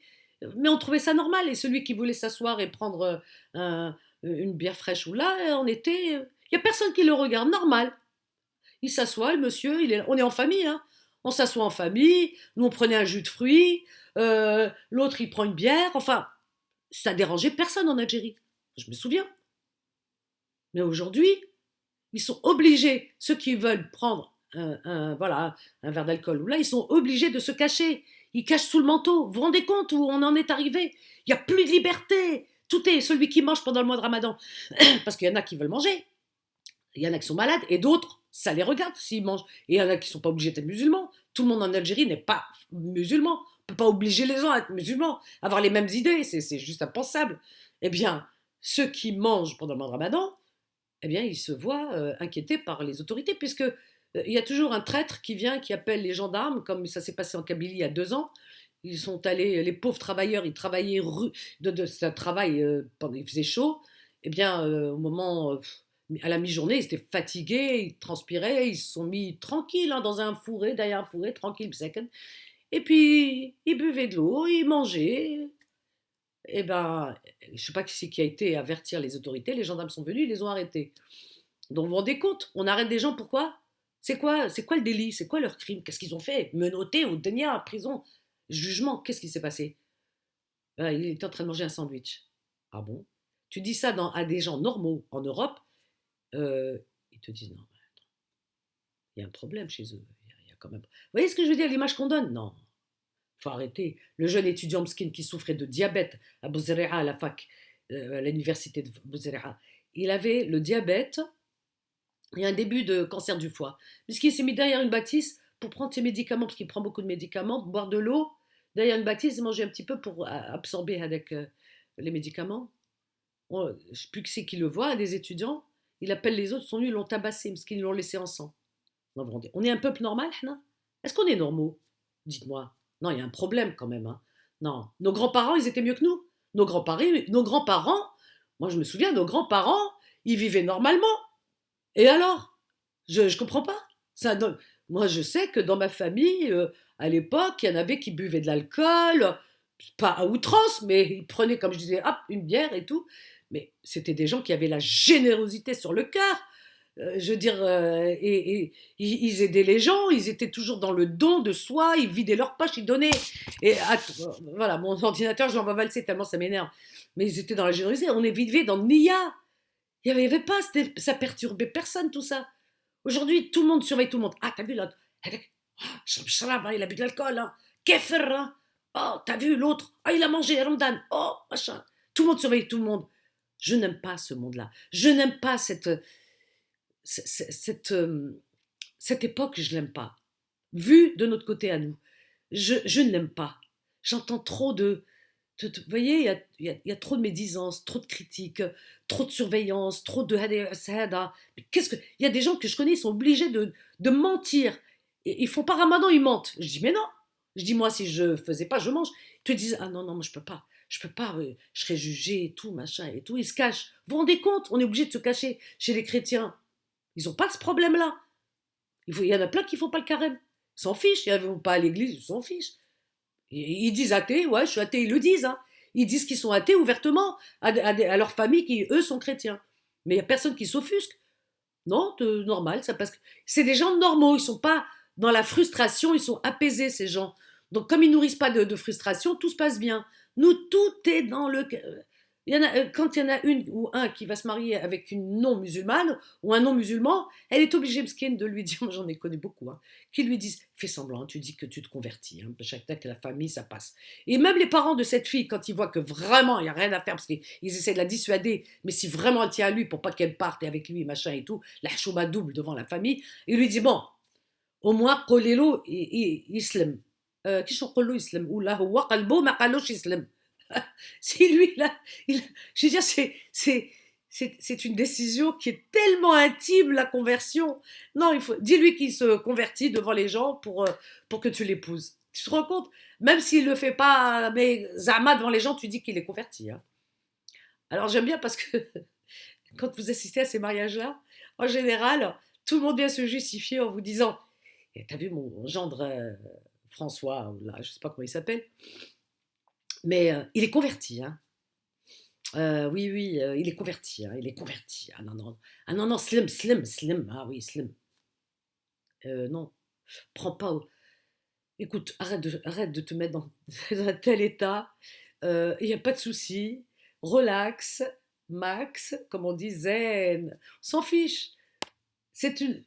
Mais on trouvait ça normal. Et celui qui voulait s'asseoir et prendre une bière fraîche ou là, on était. Il n'y a personne qui le regarde, normal. Il s'assoit, le monsieur, on est en famille. Hein. On s'assoit en famille. Nous, on prenait un jus de fruits. L'autre, il prend une bière. Enfin, ça dérangeait personne en Algérie. Je me souviens. Mais aujourd'hui, ils sont obligés, ceux qui veulent prendre voilà, un verre d'alcool, ou là, ils sont obligés de se cacher. Ils cachent sous le manteau. Vous vous rendez compte où on en est arrivé? Il n'y a plus de liberté. Tout est celui qui mange pendant le mois de Ramadan. Parce qu'il y en a qui veulent manger. Il y en a qui sont malades. Et d'autres, ça les regarde s'ils mangent. Et il y en a qui ne sont pas obligés d'être musulmans. Tout le monde en Algérie n'est pas musulman. On ne peut pas obliger les gens à être musulmans. Avoir les mêmes idées, c'est juste impensable. Eh bien, ceux qui mangent pendant le mois de Ramadan, eh bien, ils se voient inquiétés par les autorités, puisque il y a toujours un traître qui vient, qui appelle les gendarmes, comme ça s'est passé en Kabylie il y a 2 ans. Ils sont allés, les pauvres travailleurs, ils travaillaient c'est un travail pendant il faisait chaud. Eh bien, au moment, à la mi-journée, ils étaient fatigués, ils transpiraient, ils se sont mis tranquilles hein, dans un fourré, derrière un fourré, tranquille, second. Et puis, ils buvaient de l'eau, ils mangeaient. Eh ben, je ne sais pas qui c'est qui a été avertir les autorités. Les gendarmes sont venus, ils les ont arrêtés. Donc vous vous rendez compte, on arrête des gens pourquoi? C'est quoi le délit? C'est quoi leur crime? Qu'est-ce qu'ils ont fait? Menottés ou tenir à prison? Jugement, qu'est-ce qui s'est passé? Il était en train de manger un sandwich. Ah bon? Tu dis ça à des gens normaux en Europe, ils te disent non, il y a un problème chez eux. Il y a quand même... Vous voyez ce que je veux dire, l'image qu'on donne? Non, faut arrêter. Le jeune étudiant Mskin qui souffrait de diabète à Bouzerea, à la fac, à l'université de Bouzerea, il avait le diabète et un début de cancer du foie. Puisqu'il s'est mis derrière une bâtisse pour prendre ses médicaments, parce qu'il prend beaucoup de médicaments, boire de l'eau, derrière une bâtisse, manger un petit peu pour absorber avec les médicaments. Je ne sais plus qui c'est qui le voit, des étudiants, il appelle les autres, sont venus, ils l'ont tabassé, parce qu'ils l'ont laissé en sang. Non, on est un peuple normal, Hna? Est-ce qu'on est normaux? Dites-moi. Non, il y a un problème quand même. Hein. Non, nos grands-parents, ils étaient mieux que nous. Nos grands-parents, moi je me souviens, nos grands-parents, ils vivaient normalement. Et alors? Je comprends pas. Ça donne... Moi, je sais que dans ma famille, à l'époque, il y en avait qui buvaient de l'alcool, pas à outrance, mais ils prenaient, comme je disais, hop, une bière et tout. Mais c'était des gens qui avaient la générosité sur le cœur. Je veux dire, et ils aidaient les gens, ils étaient toujours dans le don de soi, ils vidaient leurs poches, ils donnaient. Et voilà, mon ordinateur, je l'envoie valser tellement ça m'énerve. Mais ils étaient dans la générosité. On est vivait dans le Nia. Il n'y avait pas, ça perturbait personne tout ça. Aujourd'hui, tout le monde surveille tout le monde. Ah, t'as vu l'autre? Il a bu de l'alcool. Hein. Kefir. Hein. Oh, t'as vu l'autre? Ah, il a mangé Ramadan. Oh, machin. Tout le monde surveille tout le monde. Je n'aime pas ce monde-là. Je n'aime pas cette, cette époque, je l'aime pas. Vu de notre côté à nous, je ne l'aime pas. J'entends trop vous voyez, il y a trop de médisance, trop de critiques, trop de surveillance, trop de hada. Il y a des gens que je connais, ils sont obligés de mentir. Et ils font pas ramadan, ils mentent. Je dis, mais non. Je dis, moi, si je faisais pas, je mange. Ils te disent, ah non, non, moi, je peux pas. Je peux pas, je serais jugé et tout, machin et tout. Ils se cachent. Vous vous rendez compte? On est obligé de se cacher chez les chrétiens. Ils n'ont pas ce problème-là. Il y en a plein qui font pas le carême. Ils s'en fichent. Ils ne vont pas à l'église, ils s'en fichent. Ils disent athée, ouais, je suis athée, ils le disent. Hein. Ils disent qu'ils sont athées ouvertement à leur famille qui, eux, sont chrétiens. Mais il n'y a personne qui s'offusque. Non, normal, ça passe. C'est des gens normaux, ils ne sont pas dans la frustration, ils sont apaisés, ces gens. Donc, comme ils nourrissent pas de frustration, tout se passe bien. Nous, tout est dans le. Quand il y en a une ou un qui va se marier avec une non-musulmane ou un non-musulman, elle est obligée, Mskin, de lui dire, moi j'en ai connu beaucoup, hein, qui lui disent, fais semblant, tu dis que tu te convertis, hein, chaque fois que la famille, ça passe. Et même les parents de cette fille, quand ils voient que vraiment il n'y a rien à faire, parce qu'ils essaient de la dissuader, mais si vraiment elle tient à lui pour pas qu'elle parte et avec lui, machin et tout, la chouba double devant la famille, il lui dit, bon, au moins, qolilo islam. Qui sont qolilo islam? Ou là, huwa qalbo ma qalosh islam. Si lui, là, je veux dire, c'est une décision qui est tellement intime, la conversion. Non, dis-lui qu'il se convertit devant les gens pour que tu l'épouses. Tu te rends compte? Même s'il ne le fait pas, mais Zama devant les gens, tu dis qu'il est converti. Hein. Alors j'aime bien parce que quand vous assistez à ces mariages-là, en général, tout le monde vient se justifier en vous disant, t'as vu mon gendre François, ou là, je ne sais pas comment il s'appelle, mais il est converti. Hein. Oui, oui, il est converti. Hein, il est converti. Ah non, non. Ah non, non, slim, slim, slim. Ah oui, slim. Non, prends pas. Écoute, arrête de te mettre dans un tel état. il n'y a pas de souci, relax, max, comme on dit, zen, on s'en fiche.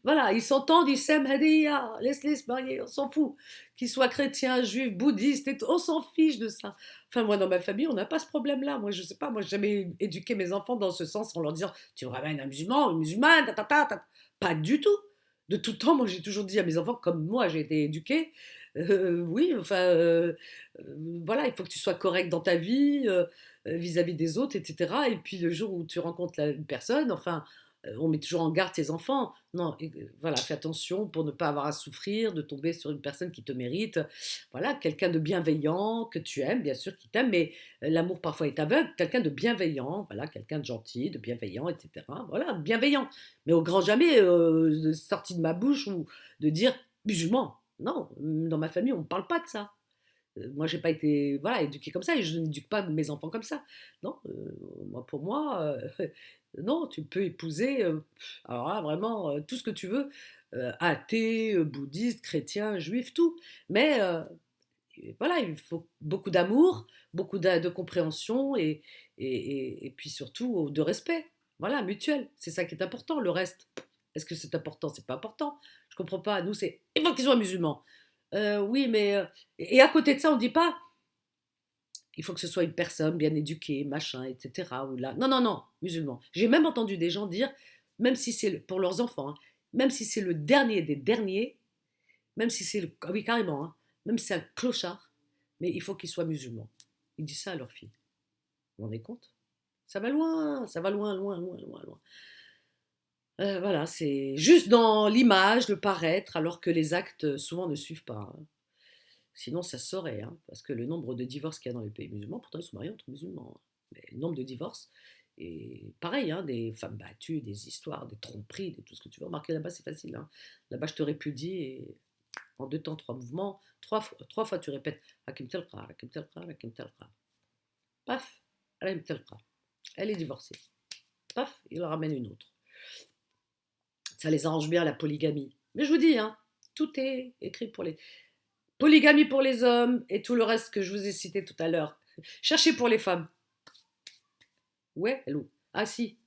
Voilà, ils s'entendent, ils s'aiment, hadiya, laisse-les se marier, on s'en fout. Qu'ils soient chrétiens, juifs, bouddhistes, on s'en fiche de ça. Enfin, moi, dans ma famille, on n'a pas ce problème-là. Moi, je sais pas, moi, j'ai jamais éduqué mes enfants dans ce sens en leur disant, tu me ramènes un musulman, une musulmane, ta, ta, ta, ta. Pas du tout. De tout temps, moi, j'ai toujours dit à mes enfants, comme moi, j'ai été éduquée, oui, enfin, voilà, il faut que tu sois correct dans ta vie, vis-à-vis des autres, etc. Et puis, le jour où tu rencontres une personne, enfin, on met toujours en garde tes enfants. Non, voilà, fais attention pour ne pas avoir à souffrir, de tomber sur une personne qui te mérite. Voilà, quelqu'un de bienveillant, que tu aimes, bien sûr, qui t'aime, mais l'amour parfois est aveugle. Quelqu'un de bienveillant, voilà, quelqu'un de gentil, de bienveillant, etc. Voilà, bienveillant. Mais au grand jamais, sorti de ma bouche ou de dire musulman. Non, dans ma famille, on ne parle pas de ça. Moi, j'ai pas été voilà, éduquée comme ça et je n'éduque pas mes enfants comme ça. Non, moi, pour moi, non, tu peux épouser, alors là, vraiment, tout ce que tu veux, athée, bouddhiste, chrétien, juif, tout. Mais voilà, il faut beaucoup d'amour, beaucoup de compréhension et puis surtout de respect. Voilà, mutuel. C'est ça qui est important. Le reste, est-ce que c'est important? C'est pas important. Je comprends pas. Nous, c'est il faut qu'ils soient musulmans. Oui, mais et à côté de ça, on dit pas il faut que ce soit une personne bien éduquée, machin, etc. Ou là. Non, non, non, musulman. J'ai même entendu des gens dire, même si c'est pour leurs enfants, hein, même si c'est le dernier des derniers, même si c'est le. Ah oui, carrément, hein, même si c'est un clochard, mais il faut qu'il soit musulman. Ils disent ça à leur fille. Vous vous rendez compte? Ça va loin, loin, loin, loin, loin. Voilà, c'est juste dans l'image, le paraître, alors que les actes souvent ne suivent pas, hein. Sinon, ça se saurait, hein, parce que le nombre de divorces qu'il y a dans les pays musulmans, pourtant ils sont mariés entre musulmans, hein. Mais le nombre de divorces, et pareil, hein, des femmes battues, des histoires, des tromperies, tout ce que tu veux remarquer là-bas, c'est facile, hein. Là-bas, je te répudie et en deux temps, trois mouvements, trois fois tu répètes Hakim Telqa, Hakim Telqa, Hakim Telqa. Paf, Hakim Telqa. Elle est divorcée. Paf, il en ramène une autre. Ça les arrange bien la polygamie. Mais je vous dis, hein, tout est écrit pour les. Polygamie pour les hommes et tout le reste que je vous ai cité tout à l'heure. Cherchez pour les femmes. Ouais, hello. Ah si,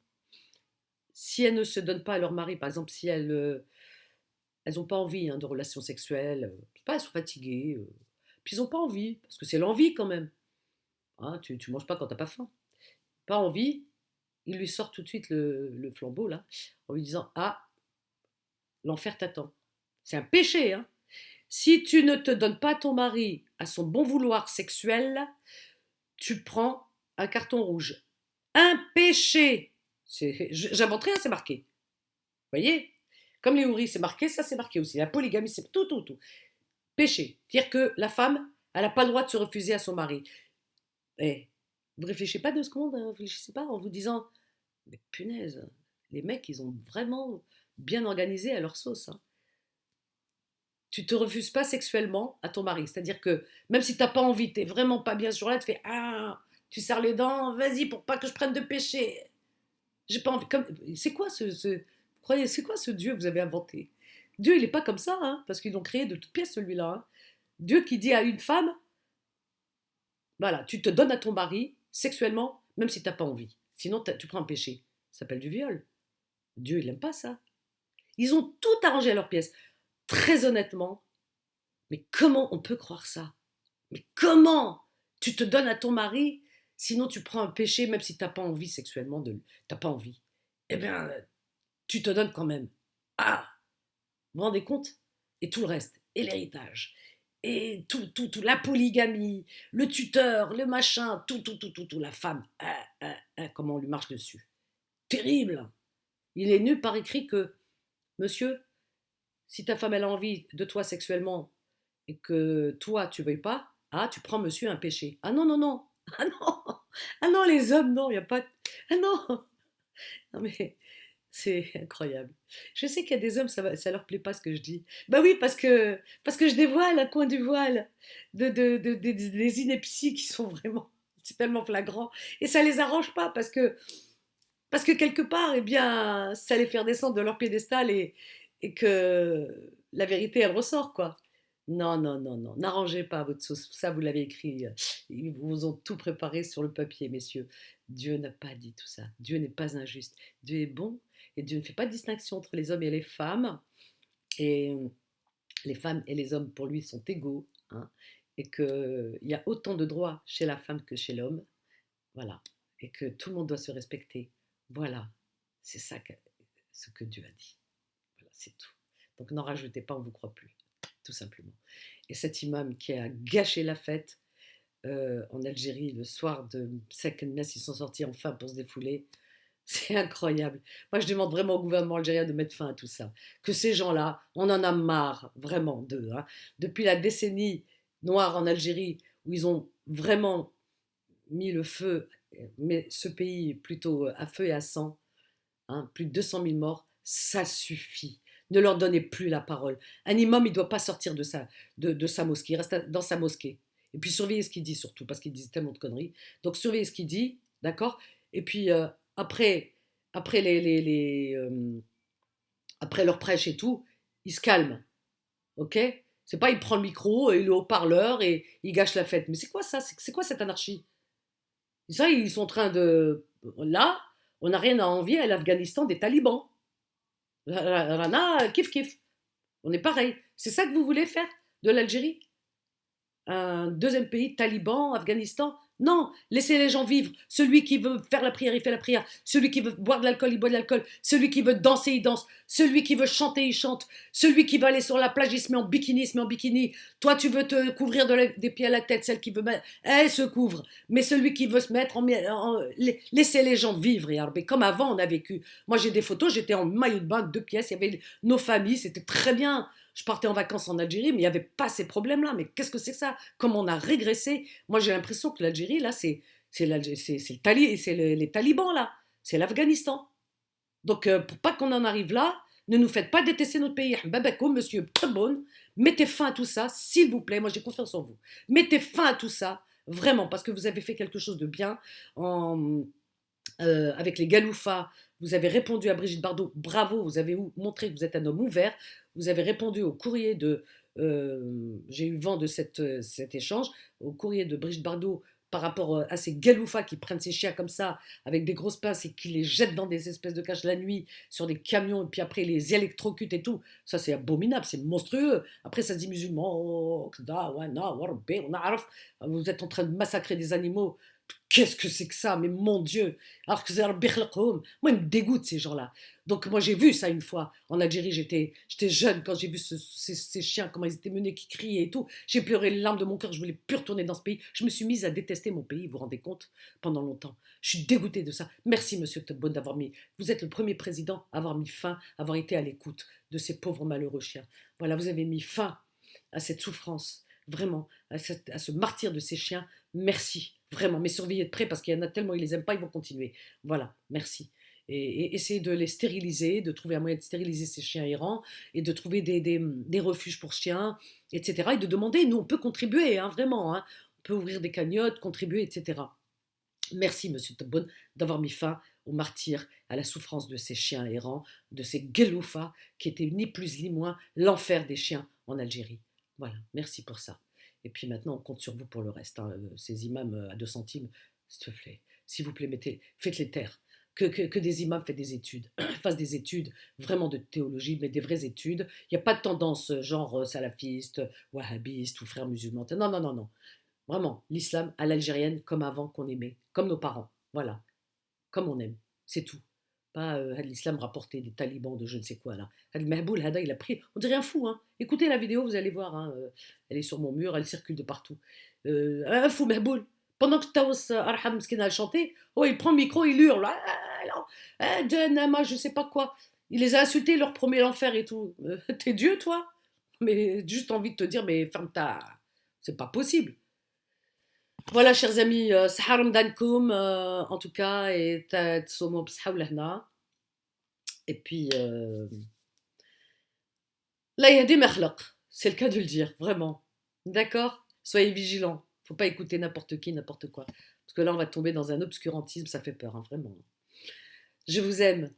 si elles ne se donnent pas à leur mari, par exemple, si elles n'ont pas envie, hein, de relations sexuelles, je sais pas, elles sont fatiguées, puis ils n'ont pas envie, parce que c'est l'envie quand même. Hein, tu manges pas quand t'as pas faim. Pas envie, il lui sort tout de suite le flambeau là, en lui disant ah, l'enfer t'attend. C'est un péché, hein. Si tu ne te donnes pas ton mari à son bon vouloir sexuel, tu prends un carton rouge. Un péché. J'invente rien, c'est marqué. Vous voyez? Comme les houris, c'est marqué, ça c'est marqué aussi. La polygamie, c'est tout, tout, tout. Péché. Dire que la femme, elle n'a pas le droit de se refuser à son mari. Eh, vous réfléchissez pas 2 secondes, hein, vous réfléchissez pas en vous disant, mais punaise, les mecs, ils ont vraiment bien organisé à leur sauce, hein. Tu te refuses pas sexuellement à ton mari. C'est-à-dire que même si tu n'as pas envie, tu n'es vraiment pas bien sur là, tu fais ah, tu serres les dents, vas-y pour pas que je prenne de péché. J'ai pas envie. C'est quoi croyez, c'est quoi ce Dieu que vous avez inventé? Dieu, il n'est pas comme ça, hein, parce qu'ils l'ont créé de toutes pièces celui-là, hein. Dieu qui dit à une femme, voilà, tu te donnes à ton mari sexuellement, même si tu n'as pas envie. Sinon, tu prends un péché. Ça s'appelle du viol. Dieu, il n'aime pas ça. Ils ont tout arrangé à leur pièce. Très honnêtement, mais comment on peut croire ça? Mais comment tu te donnes à ton mari, sinon tu prends un péché, même si tu n'as pas envie sexuellement de lui. Tu n'as pas envie. Eh bien, tu te donnes quand même. Ah, vous vous rendez compte? Et tout le reste, et l'héritage, et tout, la polygamie, le tuteur, le machin, tout, la femme. Comment on lui marche dessus. Terrible. Il est nu par écrit que, monsieur, si ta femme elle a envie de toi sexuellement et que toi tu veuilles pas, ah tu prends monsieur un péché. Ah non non non, ah non, ah non les hommes non, il y a pas, ah non, non mais c'est incroyable. Je sais qu'il y a des hommes ça leur plaît pas ce que je dis. Bah oui parce que je dévoile un coin du voile des inepties qui sont vraiment c'est tellement flagrant et ça les arrange pas parce que quelque part, eh bien, ça les fait redescendre de leur piédestal et que la vérité, elle ressort, quoi. Non, non, non, non, n'arrangez pas votre sauce. Ça, vous l'avez écrit. Ils vous ont tout préparé sur le papier, messieurs. Dieu n'a pas dit tout ça. Dieu n'est pas injuste. Dieu est bon et Dieu ne fait pas de distinction entre les hommes et les femmes. Et les femmes et les hommes, pour lui, sont égaux, hein, et qu'il y a autant de droits chez la femme que chez l'homme. Voilà. Et que tout le monde doit se respecter. Voilà. C'est ça ce que Dieu a dit. Voilà, c'est tout. Donc n'en rajoutez pas, on ne vous croit plus. Tout simplement. Et cet imam qui a gâché la fête en Algérie le soir de Second Mess, ils sont sortis enfin pour se défouler. C'est incroyable. Moi, je demande vraiment au gouvernement algérien de mettre fin à tout ça. Que ces gens-là, on en a marre vraiment d'eux, hein. Depuis la décennie noire en Algérie, où ils ont vraiment mis le feu, mais ce pays plutôt à feu et à sang, hein, plus de 200 000 morts, ça suffit. Ne leur donnez plus la parole. Un imam, il ne doit pas sortir de sa mosquée, il reste dans sa mosquée. Et puis surveillez ce qu'il dit surtout, parce qu'il dit tellement de conneries. Donc surveillez ce qu'il dit, d'accord. Et puis après, après, après leur prêche et tout, il se calme, ok. C'est pas il prend le micro, et le haut-parleur et il gâche la fête. Mais c'est quoi ça? C'est quoi cette anarchie? Ça, ils sont en train de... Là, on n'a rien à envier à l'Afghanistan des talibans. Rana, kiff kiff. On est pareil. C'est ça que vous voulez faire de l'Algérie? Un deuxième pays, Taliban, Afghanistan? Non, laissez les gens vivre. Celui qui veut faire la prière, il fait la prière. Celui qui veut boire de l'alcool, il boit de l'alcool. Celui qui veut danser, il danse. Celui qui veut chanter, il chante. Celui qui veut aller sur la plage, il se met en bikini, il se met en bikini. Toi, tu veux te couvrir des pieds à la tête. Celle qui veut, elle se couvre. Mais celui qui veut se mettre laissez les gens vivre, Yarbi, comme avant on a vécu. Moi, j'ai des photos, j'étais en maillot de bain, 2 pièces, il y avait nos familles, c'était très bien. Je partais en vacances en Algérie, mais il n'y avait pas ces problèmes-là. Mais qu'est-ce que c'est que ça? Comment on a régressé? Moi, j'ai l'impression que l'Algérie, là, c'est les talibans, là. C'est l'Afghanistan. Donc, pour pas qu'on en arrive là, ne nous faites pas détester notre pays. Babako, monsieur Tebboune, mettez fin à tout ça, s'il vous plaît. Moi, j'ai confiance en vous. Mettez fin à tout ça, vraiment, parce que vous avez fait quelque chose de bien avec les Galoufas. Vous avez répondu à Brigitte Bardot, bravo, vous avez montré que vous êtes un homme ouvert. Vous avez répondu au courrier de... J'ai eu vent de cet échange, au courrier de Brigitte Bardot par rapport à ces Galoufas qui prennent ces chiens comme ça, avec des grosses pinces et qui les jettent dans des espèces de cages la nuit, sur des camions, et puis après les électrocutent et tout. Ça, c'est abominable, c'est monstrueux. Après, ça se dit musulman, oh, vous êtes en train de massacrer des animaux. Qu'est-ce que c'est que ça? Mais mon Dieu! Alors que c'est un birlaqoum. Moi, ils me dégoûtent ces gens-là. Donc moi, j'ai vu ça une fois. En Algérie, j'étais jeune quand j'ai vu ces chiens, comment ils étaient menés, qui criaient et tout. J'ai pleuré les larmes de mon cœur, je voulais plus retourner dans ce pays. Je me suis mise à détester mon pays, vous vous rendez compte, pendant longtemps. Je suis dégoûtée de ça. Merci, monsieur Tebboune, d'avoir mis... Vous êtes le premier président à avoir mis fin, à avoir été à l'écoute de ces pauvres malheureux chiens. Voilà, vous avez mis fin à cette souffrance, vraiment, à ce martyre de ces chiens. Merci, vraiment. Mais surveillez de près parce qu'il y en a tellement, ils les aiment pas, ils vont continuer. Voilà, merci. Et essayez de les stériliser, de trouver un moyen de stériliser ces chiens errants et de trouver des refuges pour chiens, etc. Et de demander, nous, on peut contribuer, hein, vraiment. Hein. On peut ouvrir des cagnottes, contribuer, etc. Merci, monsieur Tebboune, d'avoir mis fin au martyr, à la souffrance de ces chiens errants, de ces gueloufas qui étaient ni plus ni moins l'enfer des chiens en Algérie. Voilà, merci pour ça. Et puis maintenant, on compte sur vous pour le reste. Hein. Ces imams à 2 centimes, s'il vous plaît, faites-les taire. Que des imams fassent des études vraiment de théologie, mais des vraies études. Il n'y a pas de tendance genre salafiste, wahhabiste ou frères musulmans. Non, non, non, non. Vraiment, l'islam à l'algérienne comme avant qu'on aimait, comme nos parents. Voilà, comme on aime. C'est tout. Pas l'islam rapporté des talibans de je ne sais quoi là. Had Mahboul, Hada, il a pris. On dirait un fou, hein. Écoutez la vidéo, vous allez voir. Hein, elle est sur mon mur, elle circule de partout. Un fou, Mahboul. Pendant que Taous Arham Mskin a chanté, oh, il prend le micro, il hurle. Jahannama, je sais pas quoi. Il les a insultés, il leur promet l'enfer et tout. T'es Dieu, toi? Mais juste envie de te dire, mais ferme ta. C'est pas possible. Voilà, chers amis, صحة رمضانكم en tout cas, et تصوموا بصحة ولهنا. Et puis, là, il y a des merlaq, c'est le cas de le dire, vraiment. D'accord? Soyez vigilants. Faut pas écouter n'importe qui, n'importe quoi. Parce que là, on va tomber dans un obscurantisme, ça fait peur, hein, vraiment. Je vous aime.